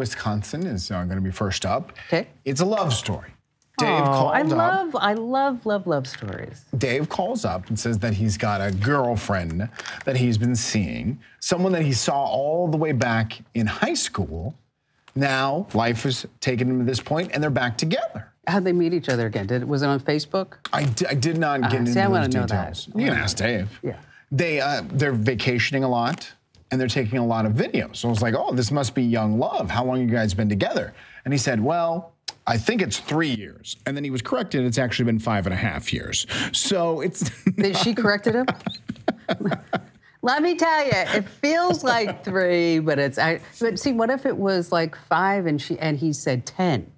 Wisconsin is going to be first up. Okay. It's a love story. Dave called up. I love stories. Dave calls up and says that he's got a girlfriend that he's been seeing, someone that he saw all the way back in high school. Now life has taken him to this point, and they're back together. How'd they meet each other again? Was it on Facebook? I did not get into those details. You can ask Dave. Yeah. They're vacationing a lot, and they're taking a lot of videos. So I was like, oh, this must be young love. How long have you guys been together? And he said, well, I think it's 3 years. And then he was corrected. It's actually been 5.5 years. So it's. She corrected him? Let me tell you, it feels like 3, but it's. But see, what if it was like 5 and he said 10?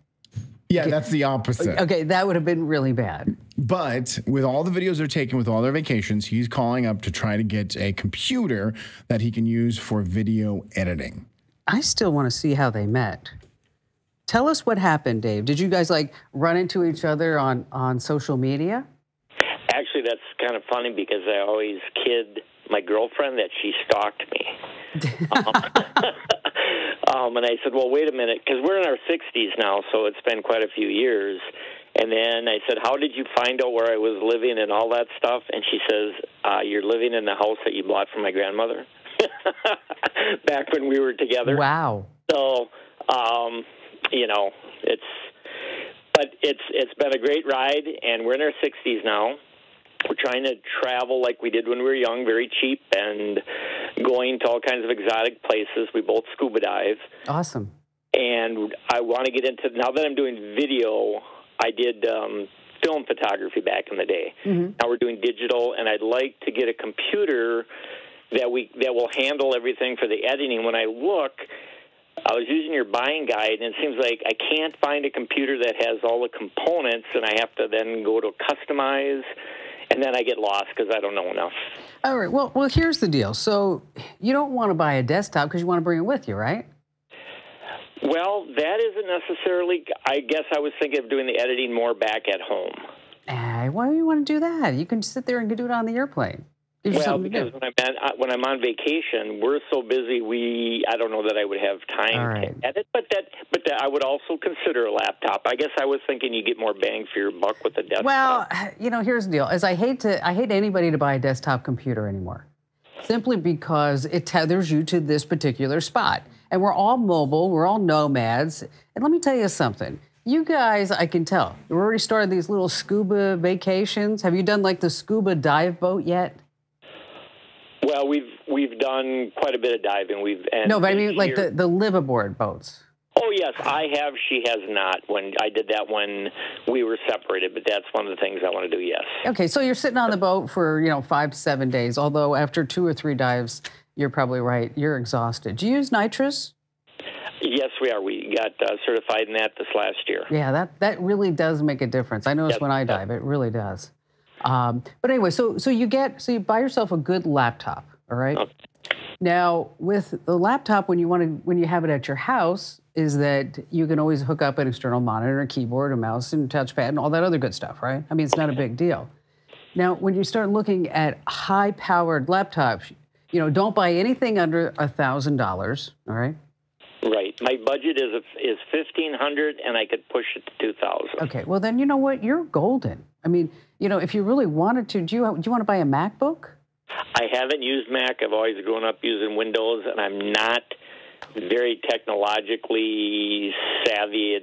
Yeah, that's the opposite. Okay, that would have been really bad. But with all the videos they're taking with all their vacations, he's calling up to try to get a computer that he can use for video editing. I still want to see how they met. Tell us what happened, Dave. Did you guys like run into each other on social media? Actually, that's kind of funny because I always kid my girlfriend that she stalked me. And I said, well, wait a minute, because we're in our 60s now, so it's been quite a few years. And then I said, how did you find out where I was living and all that stuff? And she says, you're living in the house that you bought from my grandmother back when we were together. Wow. So, you know, it's been a great ride, and we're in our 60s now. We're trying to travel like we did when we were young, very cheap, and going to all kinds of exotic places. We both scuba dive. Awesome. And I want to get into, now that I'm doing video, I did film photography back in the day. Mm-hmm. Now we're doing digital, and I'd like to get a computer that will handle everything for the editing. When I look, I was using your buying guide, and it seems like I can't find a computer that has all the components, and I have to then go to customize, and then I get lost because I don't know enough. All right. Well, here's the deal. So you don't want to buy a desktop because you want to bring it with you, right? Well, that isn't necessarily. I guess I was thinking of doing the editing more back at home. Why do you want to do that? You can sit there and do it on the airplane. Well, because when I'm on vacation, we're so busy. I don't know that I would have time to edit. But I would also consider a laptop. I guess I was thinking you get more bang for your buck with a desktop. Well, you know, here's the deal: I hate anybody to buy a desktop computer anymore, simply because it tethers you to this particular spot. And we're all mobile. We're all nomads. And let me tell you something. You guys, I can tell, you've already started these little scuba vacations. Have you done like the scuba dive boat yet? Well, we've done quite a bit of diving. No, but I mean like the liveaboard boats. Oh, yes, I have. She has not. When I did that when we were separated, but that's one of the things I want to do, yes. Okay, so you're sitting on the boat for, 5 to 7 days, although after 2 or 3 dives, you're probably right, you're exhausted. Do you use nitrous? Yes, we are. We got certified in that this last year. Yeah, that really does make a difference. I notice when I dive, it really does. But anyway, so you buy yourself a good laptop, all right? Okay. Now, with the laptop, when you have it at your house, is that you can always hook up an external monitor, a keyboard, a mouse, and touchpad, and all that other good stuff, right? I mean, it's not a big deal. Now, when you start looking at high-powered laptops, don't buy anything under $1,000, all right? Right. My budget is $1,500, and I could push it to $2,000. Okay. Well, then you know what? You're golden. I mean, if you really wanted to, do you want to buy a MacBook? I haven't used Mac. I've always grown up using Windows, and I'm not very technologically savvy.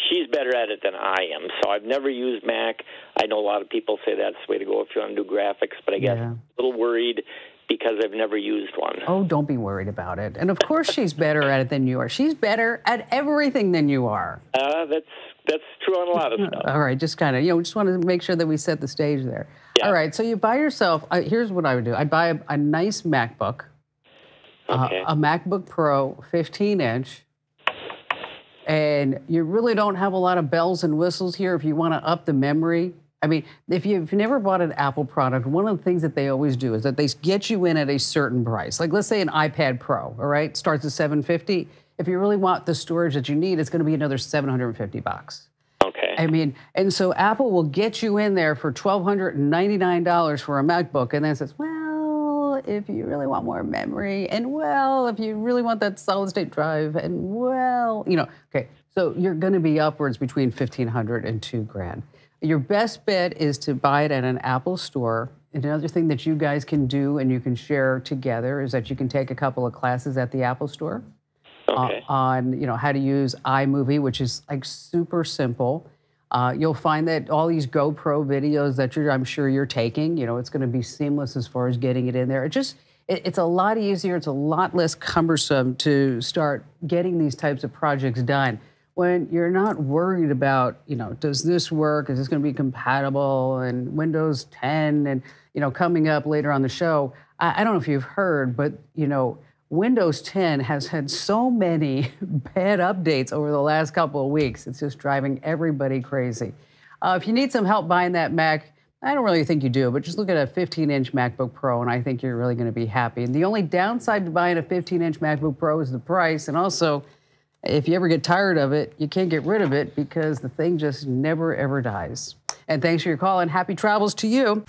She's better at it than I am, so I've never used Mac. I know a lot of people say that's the way to go if you want to do graphics, but I guess I'm a little worried because I've never used one. Oh, don't be worried about it. And of course she's better at it than you are. She's better at everything than you are. That's true on a lot of stuff. All right, just kind of, just want to make sure that we set the stage there. Yeah. All right, so you buy yourself, here's what I would do. I'd buy a nice MacBook, a MacBook Pro 15-inch, and you really don't have a lot of bells and whistles here if you want to up the memory. I mean, if you've never bought an Apple product, one of the things that they always do is that they get you in at a certain price. Like, let's say an iPad Pro, all right, starts at $750. If you really want the storage that you need, it's going to be another $750. Okay. I mean, and so Apple will get you in there for $1,299 for a MacBook, and then says, well, well, if you really want more memory, and well, if you really want that solid state drive, and well, okay, so you're going to be upwards between $1,500 and $2,000. Your best bet is to buy it at an Apple store. And another thing that you guys can do and you can share together is that you can take a couple of classes at the Apple store on how to use iMovie, which is like super simple. You'll find that all these GoPro videos that I'm sure you're taking, it's going to be seamless as far as getting it in there. It's a lot easier. It's a lot less cumbersome to start getting these types of projects done when you're not worried about, does this work? Is this going to be compatible? And Windows 10 and, coming up later on the show, I don't know if you've heard, but, Windows 10 has had so many bad updates over the last couple of weeks. It's just driving everybody crazy. If you need some help buying that Mac, I don't really think you do, but just look at a 15-inch MacBook Pro, and I think you're really going to be happy. And the only downside to buying a 15-inch MacBook Pro is the price. And also, if you ever get tired of it, you can't get rid of it because the thing just never, ever dies. And thanks for your call, and happy travels to you.